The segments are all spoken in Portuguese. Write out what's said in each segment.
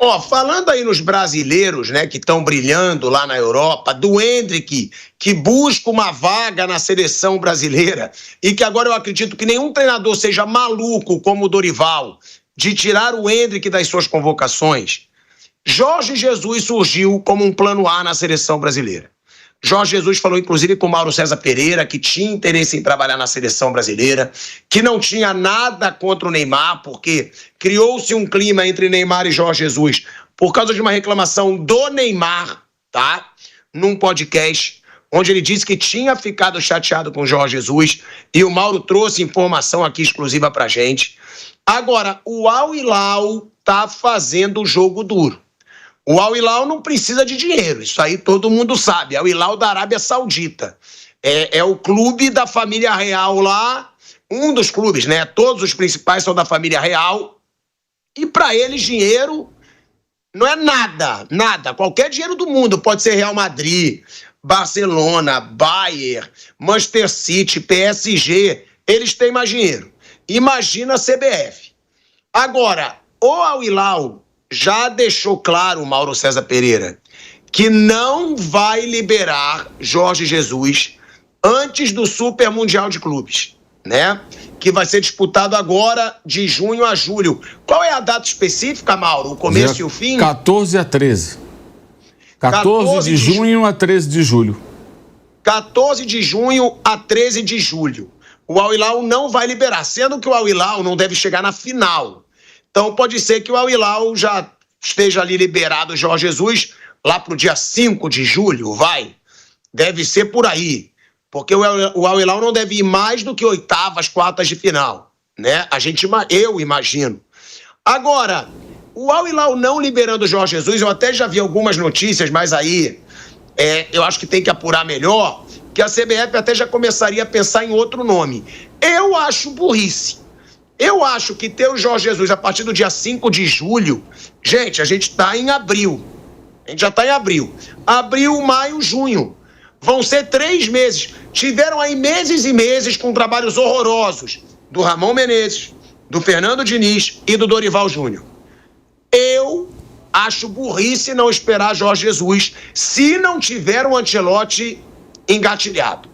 Ó, falando aí nos brasileiros, né, que estão brilhando lá na Europa, do Endrick, que busca uma vaga na seleção brasileira, e que agora eu acredito que nenhum treinador seja maluco como o Dorival, de tirar o Endrick das suas convocações. Jorge Jesus surgiu como um plano A na seleção brasileira. Jorge Jesus falou, inclusive, com o Mauro César Pereira, que tinha interesse em trabalhar na seleção brasileira, que não tinha nada contra o Neymar, porque criou-se um clima entre Neymar e Jorge Jesus por causa de uma reclamação do Neymar, tá? Num podcast, onde ele disse que tinha ficado chateado com o Jorge Jesus, e o Mauro trouxe informação aqui exclusiva pra gente. Agora, o Al Hilal tá fazendo o jogo duro. O Al Hilal não precisa de dinheiro, isso aí todo mundo sabe. É o Hilal da Arábia Saudita. É o clube da família real lá, um dos clubes, né? Todos os principais são da família real. E para eles dinheiro não é nada, nada. Qualquer dinheiro do mundo, pode ser Real Madrid, Barcelona, Bayern, Manchester City, PSG, eles têm mais dinheiro. Imagina a CBF. Agora, o Al Hilal já deixou claro, o Mauro César Pereira, que não vai liberar Jorge Jesus antes do Super Mundial de Clubes, né? Que vai ser disputado agora de junho a julho. Qual é a data específica, Mauro? O começo e o fim? 14 a 13. 14 de junho a 13 de julho. 14 de junho a 13 de julho. O Al Hilal não vai liberar, sendo que o Al Hilal não deve chegar na final. Então pode ser que o Al Hilal já esteja ali liberado o Jorge Jesus lá pro dia 5 de julho, vai. Deve ser por aí. Porque o Al Hilal não deve ir mais do que oitavas, quartas de final, né? Eu imagino. Agora, o Al Hilal não liberando o Jorge Jesus, eu até já vi algumas notícias, mas aí eu acho que tem que apurar melhor, que a CBF até já começaria a pensar em outro nome. Eu acho burrice. Eu acho que ter o Jorge Jesus a partir do dia 5 de julho... Gente, a gente está em abril. A gente já está em abril. Abril, maio, junho. Vão ser 3 meses. Tiveram aí meses e meses com trabalhos horrorosos do Ramon Menezes, do Fernando Diniz e do Dorival Júnior. Eu acho burrice não esperar Jorge Jesus se não tiver um Ancelotti engatilhado.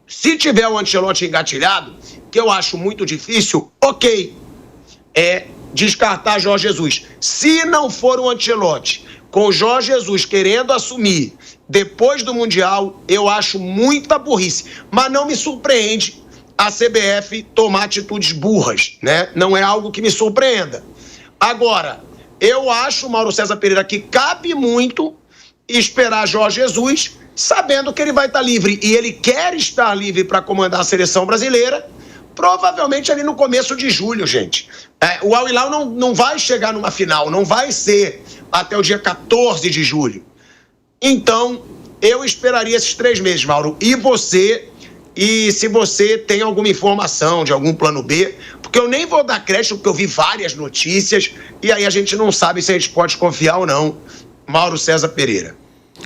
Se tiver um Ancelotti engatilhado, que eu acho muito difícil, ok, descartar Jorge Jesus. Se não for um Ancelotti com o Jorge Jesus querendo assumir depois do Mundial, eu acho muita burrice. Mas não me surpreende a CBF tomar atitudes burras, né? Não é algo que me surpreenda. Agora, eu acho, Mauro César Pereira, que cabe muito esperar Jorge Jesus, sabendo que ele vai estar livre. E ele quer estar livre para comandar a seleção brasileira, provavelmente ali no começo de julho, gente. O Al Hilal não vai chegar numa final, não vai ser até o dia 14 de julho. Então, eu esperaria esses 3 meses, Mauro. E você, se você tem alguma informação de algum plano B, porque eu nem vou dar crédito, porque eu vi várias notícias, e aí a gente não sabe se a gente pode confiar ou não. Mauro César Pereira.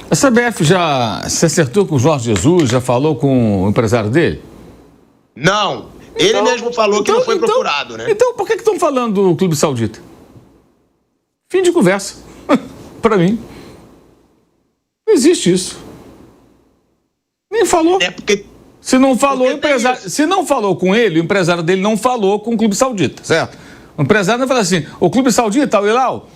A CBF já se acertou com o Jorge Jesus, já falou com o empresário dele? Não. Ele mesmo falou que não foi procurado, né? Então, por que estão falando do Clube Saudita? Fim de conversa. Para mim. Não existe isso. Nem falou. É porque... Se não falou, se não falou com ele, o empresário dele não falou com o Clube Saudita, certo? O empresário não falou assim, o Clube Saudita, Al Hilal,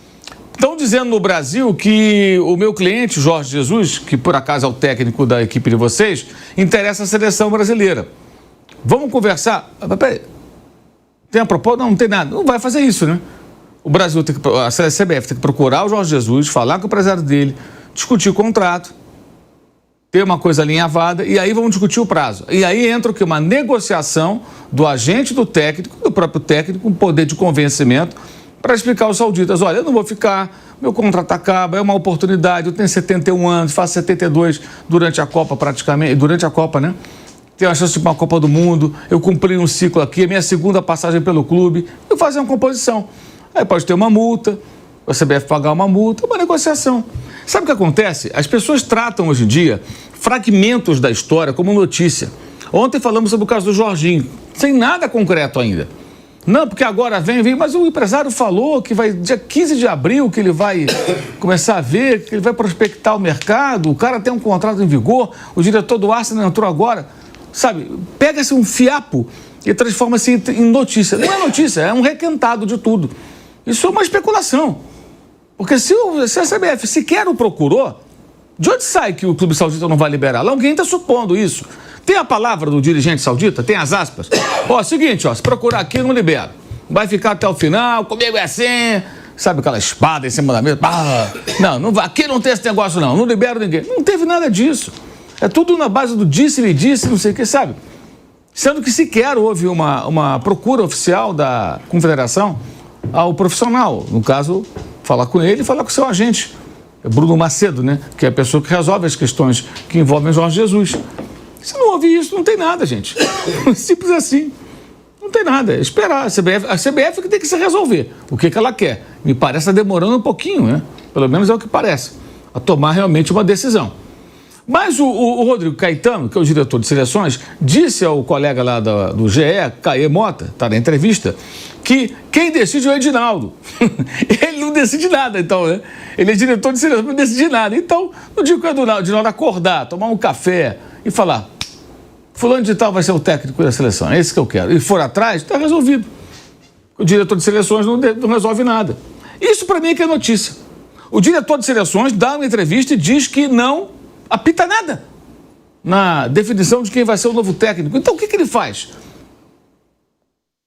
estão dizendo no Brasil que o meu cliente, Jorge Jesus, que por acaso é o técnico da equipe de vocês, interessa a seleção brasileira. Vamos conversar? Peraí. Tem a proposta? Não tem nada. Não vai fazer isso, né? O Brasil tem que... A CBF tem que procurar o Jorge Jesus, falar com o empresário dele, discutir o contrato, ter uma coisa alinhavada, e aí vamos discutir o prazo. E aí entra o quê? Uma negociação do agente do técnico, do próprio técnico, com poder de convencimento, para explicar aos sauditas, olha, eu não vou ficar, meu contrato acaba, é uma oportunidade, eu tenho 71 anos, faço 72 durante a Copa praticamente, durante a Copa, né? Tenho a chance de ir para uma Copa do Mundo, eu cumpri um ciclo aqui, a minha segunda passagem pelo clube, eu fazer uma composição. Aí pode ter uma multa, a CBF pagar uma multa, uma negociação. Sabe o que acontece? As pessoas tratam hoje em dia fragmentos da história como notícia. Ontem falamos sobre o caso do Jorginho, sem nada concreto ainda. Não, porque agora vem, mas o empresário falou que vai, dia 15 de abril, que ele vai começar a ver, que ele vai prospectar o mercado, o cara tem um contrato em vigor, o diretor do Arsenal entrou agora, sabe? Pega-se um fiapo e transforma-se em notícia. Não é notícia, é um requentado de tudo. Isso é uma especulação. Porque se a CBF sequer o procurou, de onde sai que o clube saudita não vai liberar? Alguém está supondo isso. Tem a palavra do dirigente saudita? Tem as aspas? Seguinte, se procurar aqui, não libera. Vai ficar até o final, comigo é assim. Sabe aquela espada em cima da mesa? Não vai, aqui não tem esse negócio não libero ninguém. Não teve nada disso. É tudo na base do disse-me disse, não sei o que, sabe? Sendo que sequer houve uma procura oficial da confederação ao profissional. No caso, falar com ele e falar com o seu agente, Bruno Macedo, né? Que é a pessoa que resolve as questões que envolvem Jorge Jesus. Se não houve isso, não tem nada, gente. Simples assim. Não tem nada. É esperar. A CBF que tem que se resolver. O que ela quer. Me parece estar demorando um pouquinho, né? Pelo menos é o que parece. A tomar realmente uma decisão. Mas o Rodrigo Caetano, que é o diretor de seleções, disse ao colega lá do GE, Caê Mota, está na entrevista, que quem decide é o Edinaldo. Ele não decide nada, então, né? Ele é diretor de seleções, não decide nada. Então, no dia que o Edinaldo acordar, tomar um café e falar: fulano de tal vai ser o técnico da seleção, é esse que eu quero, e for atrás, está resolvido. O diretor de seleções não resolve nada. Isso para mim é que é notícia. O diretor de seleções dá uma entrevista e diz que não apita nada na definição de quem vai ser o novo técnico. Então o que ele faz?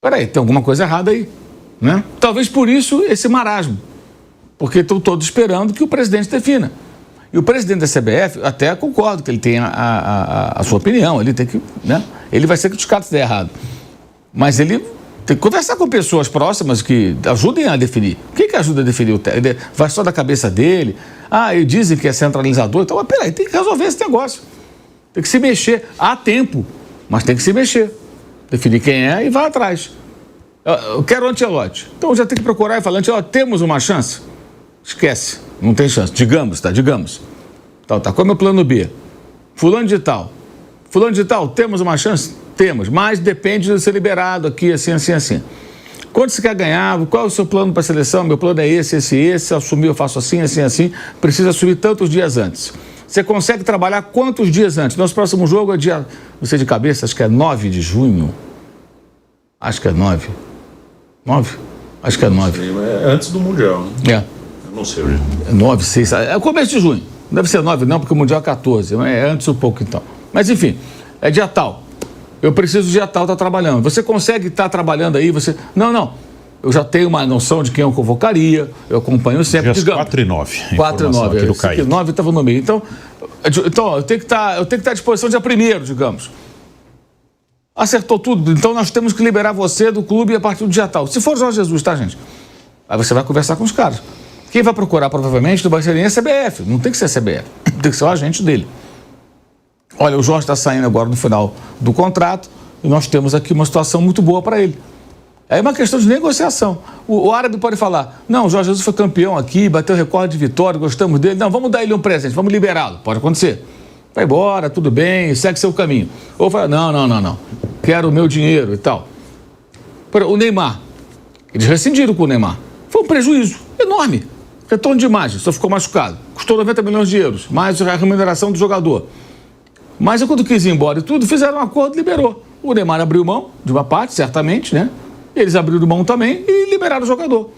Peraí, tem alguma coisa errada aí, né? Talvez por isso esse marasmo, porque estão todos esperando que o presidente defina. E o presidente da CBF, até concordo que ele tem a sua opinião, ele tem que, né? Ele vai ser criticado se der errado. Mas ele tem que conversar com pessoas próximas que ajudem a definir. O que ajuda a definir o técnico? Vai só da cabeça dele? E dizem que é centralizador. Então, mas peraí, tem que resolver esse negócio. Tem que se mexer. Há tempo, mas tem que se mexer. Definir quem é e vai atrás. Eu quero o Ancelotti. Então já tem que procurar e falar: Ancelotti, temos uma chance? Esquece. Não tem chance. Digamos. Tá, qual é o meu plano B? Fulano de tal, temos uma chance? Temos, mas depende de ser liberado aqui, assim. Quanto você quer ganhar? Qual é o seu plano para a seleção? Meu plano é esse. Se assumir, eu faço assim. Precisa assumir tantos dias antes. Você consegue trabalhar quantos dias antes? Nosso próximo jogo é dia, não sei de cabeça, acho que é 9 de junho. Acho que é 9. 9? Acho que é 9. É antes do Mundial, né? É. Não sei. 9, 6, é o começo de junho. Não deve ser 9 não, porque o Mundial é 14. É antes um pouco então. Mas enfim, é dia tal. Eu preciso dia tal estar trabalhando. Você consegue estar trabalhando aí? Não. Eu já tenho uma noção de quem eu convocaria. Eu acompanho sempre. Dias 4 e 9. 4 e 9. Aqui do Caio. 9 estava no meio. Então eu tenho que estar à disposição dia 1º, digamos. Acertou tudo. Então nós temos que liberar você do clube a partir do dia tal. Se for Jorge Jesus, tá, gente? Aí você vai conversar com os caras. Quem vai procurar, provavelmente, não vai ser nem a CBF. Não tem que ser a CBF. Tem que ser o agente dele. Olha, o Jorge está saindo agora no final do contrato e nós temos aqui uma situação muito boa para ele. É uma questão de negociação. O árabe pode falar: não, o Jorge Jesus foi campeão aqui, bateu recorde de vitória, gostamos dele. Não, vamos dar ele um presente, vamos liberá-lo. Pode acontecer. Vai embora, tudo bem, segue seu caminho. Ou fala: não. Quero o meu dinheiro e tal. O Neymar, eles rescindiram com o Neymar. Foi um prejuízo enorme. Retorno de imagem, só ficou machucado. Custou 90 milhões de euros, mais a remuneração do jogador. Mas quando quis ir embora e tudo, fizeram um acordo e liberou. O Neymar abriu mão de uma parte, certamente, né? Eles abriram mão também e liberaram o jogador.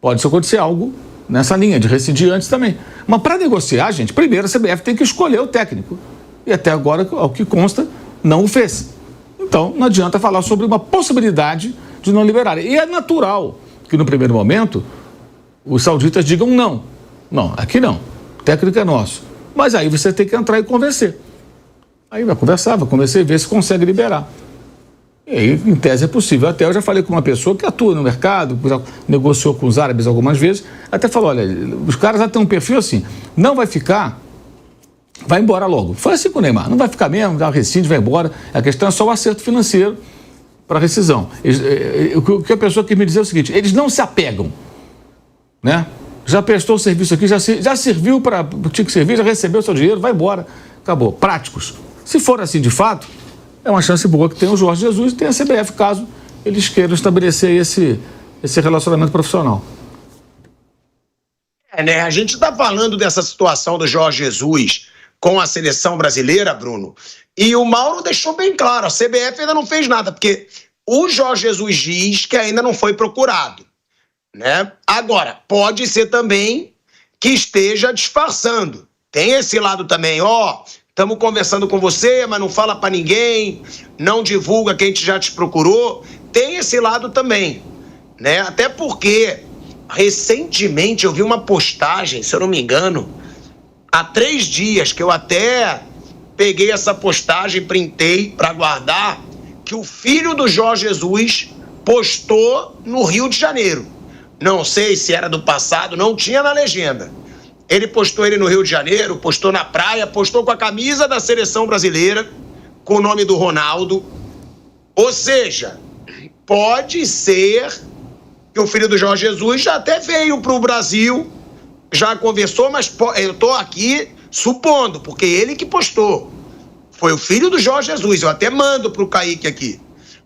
Pode acontecer algo nessa linha, de rescindir antes também. Mas para negociar, gente, primeiro a CBF tem que escolher o técnico. E até agora, ao que consta, não o fez. Então, não adianta falar sobre uma possibilidade de não liberar. E é natural que no primeiro momento os sauditas digam não. Não, aqui não. O técnico é nosso. Mas aí você tem que entrar e convencer. Aí vai conversar e ver se consegue liberar. E aí, em tese, é possível. Até eu já falei com uma pessoa que atua no mercado, já negociou com os árabes algumas vezes, até falou: olha, os caras já têm um perfil assim, não vai ficar, vai embora logo. Foi assim com o Neymar, não vai ficar mesmo, dá rescinde, vai embora. A questão é só o acerto financeiro para rescisão. O que a pessoa quer me dizer é o seguinte: eles não se apegam, né? Já prestou o serviço aqui, já serviu para o que tinha que servir, já recebeu o seu dinheiro, vai embora, acabou. Práticos. Se for assim de fato, é uma chance boa que tem o Jorge Jesus e tem a CBF, caso eles queiram estabelecer esse relacionamento profissional. Né? A gente está falando dessa situação do Jorge Jesus com a seleção brasileira, Bruno, e o Mauro deixou bem claro, a CBF ainda não fez nada, porque o Jorge Jesus diz que ainda não foi procurado, né? Agora, pode ser também que esteja disfarçando. Tem esse lado também, estamos conversando com você, mas não fala para ninguém, não divulga que a gente já te procurou. Tem esse lado também, né? Até porque, recentemente, eu vi uma postagem, se eu não me engano, há 3 dias, que eu até peguei essa postagem, printei para guardar, que o filho do Jorge Jesus postou no Rio de Janeiro. Não sei se era do passado, não tinha na legenda. Ele postou ele no Rio de Janeiro, postou na praia, postou com a camisa da seleção brasileira, com o nome do Ronaldo. Ou seja, pode ser que o filho do Jorge Jesus já até veio para o Brasil, já conversou, mas eu estou aqui supondo, porque ele que postou. Foi o filho do Jorge Jesus, eu até mando para o Kaique aqui.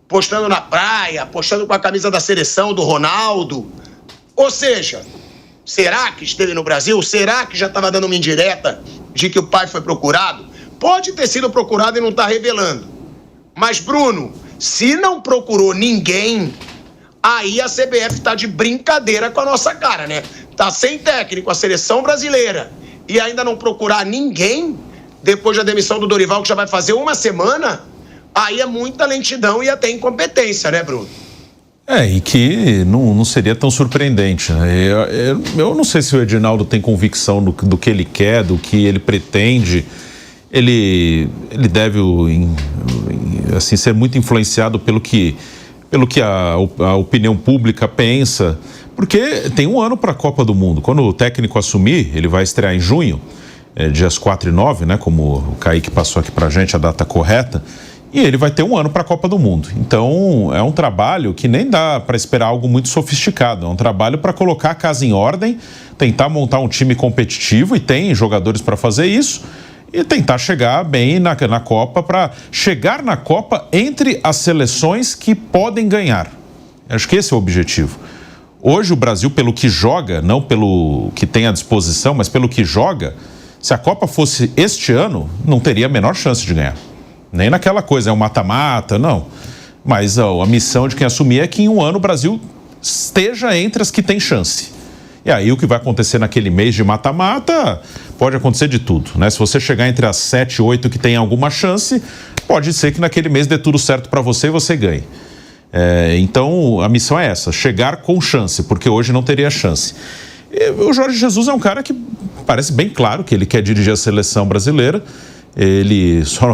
Postando na praia, postando com a camisa da seleção, do Ronaldo. Ou seja, será que esteve no Brasil? Será que já estava dando uma indireta de que o pai foi procurado? Pode ter sido procurado e não está revelando. Mas, Bruno, se não procurou ninguém, aí a CBF está de brincadeira com a nossa cara, né? Tá sem técnico, a seleção brasileira, e ainda não procurar ninguém, depois da demissão do Dorival, que já vai fazer 1 semana, aí é muita lentidão e até incompetência, né, Bruno? E que não seria tão surpreendente, né? Eu não sei se o Edinaldo tem convicção do que ele quer, do que ele pretende. Ele deve assim, ser muito influenciado pelo que a opinião pública pensa, porque tem 1 ano para a Copa do Mundo. Quando o técnico assumir, ele vai estrear em junho, dias 4 e 9, né, como o Kaique passou aqui para a gente a data correta, e ele vai ter 1 ano para a Copa do Mundo. Então, é um trabalho que nem dá para esperar algo muito sofisticado, é um trabalho para colocar a casa em ordem, tentar montar um time competitivo, e tem jogadores para fazer isso, e tentar chegar bem na Copa, para chegar na Copa entre as seleções que podem ganhar. Acho que esse é o objetivo. Hoje o Brasil, pelo que joga, não pelo que tem à disposição, mas pelo que joga, se a Copa fosse este ano, não teria a menor chance de ganhar. Nem naquela coisa, é um mata-mata, não. Mas a missão de quem assumir é que em 1 ano o Brasil esteja entre as que tem chance. E aí o que vai acontecer naquele mês de mata-mata, pode acontecer de tudo, né? Se você chegar entre as 7, 8 que tem alguma chance, pode ser que naquele mês dê tudo certo para você e você ganhe. Então a missão é essa, chegar com chance, porque hoje não teria chance. E o Jorge Jesus é um cara que parece bem claro que ele quer dirigir a seleção brasileira.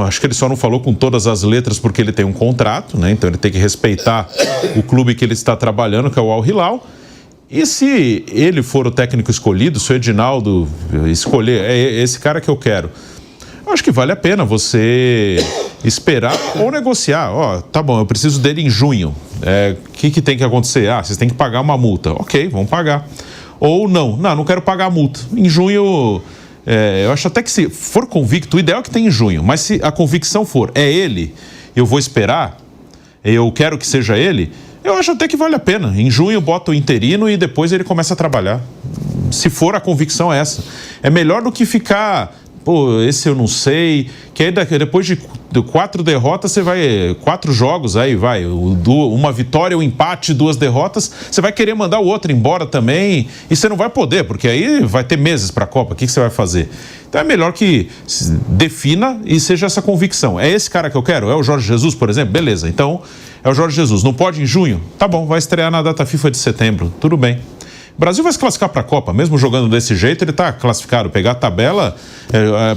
Acho que ele só não falou com todas as letras porque ele tem um contrato, né? Então ele tem que respeitar o clube que ele está trabalhando, que é o Al Hilal. E se ele for o técnico escolhido, se o Edinaldo escolher, é esse cara que eu quero, acho que vale a pena você esperar ou negociar. Tá bom, eu preciso dele em junho. O que tem que acontecer? Vocês têm que pagar uma multa. Ok, vamos pagar. Ou não quero pagar a multa. Em junho, eu acho até que se for convicto, o ideal é que tenha em junho. Mas se a convicção for, é ele, eu vou esperar, eu quero que seja ele, eu acho até que vale a pena. Em junho bota o interino e depois ele começa a trabalhar. Se for a convicção é essa. É melhor do que ficar, esse eu não sei, que aí depois de 4 derrotas você vai, 4 jogos, aí vai, uma vitória, um empate, 2 derrotas, você vai querer mandar o outro embora também, e você não vai poder, porque aí vai ter meses para a Copa, o que você vai fazer? Então é melhor que defina e seja essa convicção. É esse cara que eu quero? É o Jorge Jesus, por exemplo? Beleza, então é o Jorge Jesus. Não pode em junho? Tá bom, vai estrear na data FIFA de setembro, tudo bem. O Brasil vai se classificar para a Copa, mesmo jogando desse jeito, ele está classificado. Pegar a tabela,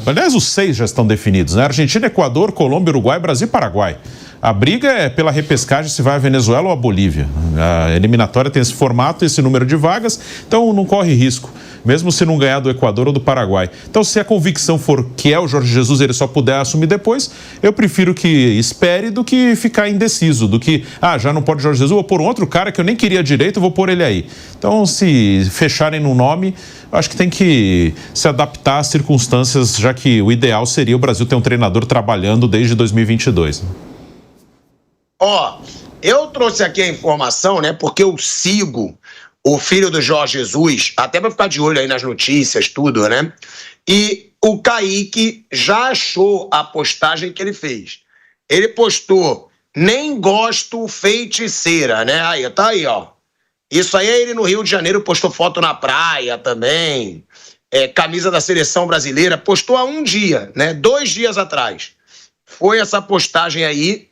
aliás, os 6 já estão definidos, né? Argentina, Equador, Colômbia, Uruguai, Brasil e Paraguai. A briga é pela repescagem se vai a Venezuela ou a Bolívia. A eliminatória tem esse formato, esse número de vagas, então não corre risco, mesmo se não ganhar do Equador ou do Paraguai. Então, se a convicção for que é o Jorge Jesus, ele só puder assumir depois, eu prefiro que espere do que ficar indeciso, do que, já não pode Jorge Jesus, vou pôr um outro cara que eu nem queria direito, vou pôr ele aí. Então, se fecharem no nome, acho que tem que se adaptar às circunstâncias, já que o ideal seria o Brasil ter um treinador trabalhando desde 2022. Eu trouxe aqui a informação, né, porque eu sigo o filho do Jorge Jesus, até para ficar de olho aí nas notícias, tudo, né? E o Kaique já achou a postagem que ele fez. Ele postou, nem gosto feiticeira, né? Aí, tá aí, ó. Isso aí é ele no Rio de Janeiro, postou foto na praia também, camisa da seleção brasileira, postou há um dia, né? 2 dias atrás. Foi essa postagem aí,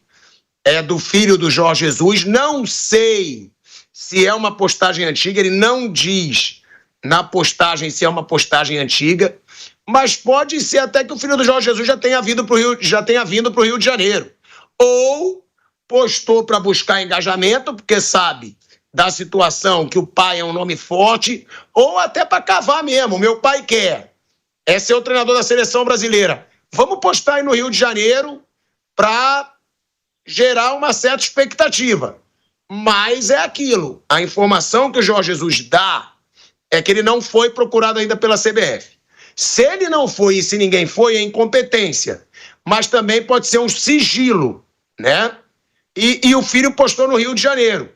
do filho do Jorge Jesus. Não sei se é uma postagem antiga, ele não diz na postagem se é uma postagem antiga, mas pode ser até que o filho do Jorge Jesus já tenha vindo para o Rio de Janeiro. Ou postou para buscar engajamento, porque sabe da situação que o pai é um nome forte, ou até para cavar mesmo. Meu pai quer ser o treinador da seleção brasileira. Vamos postar aí no Rio de Janeiro para gerar uma certa expectativa. Mas é aquilo. A informação que o Jorge Jesus dá é que ele não foi procurado ainda pela CBF. Se ele não foi e se ninguém foi, é incompetência. Mas também pode ser um sigilo, né? E o filho postou no Rio de Janeiro.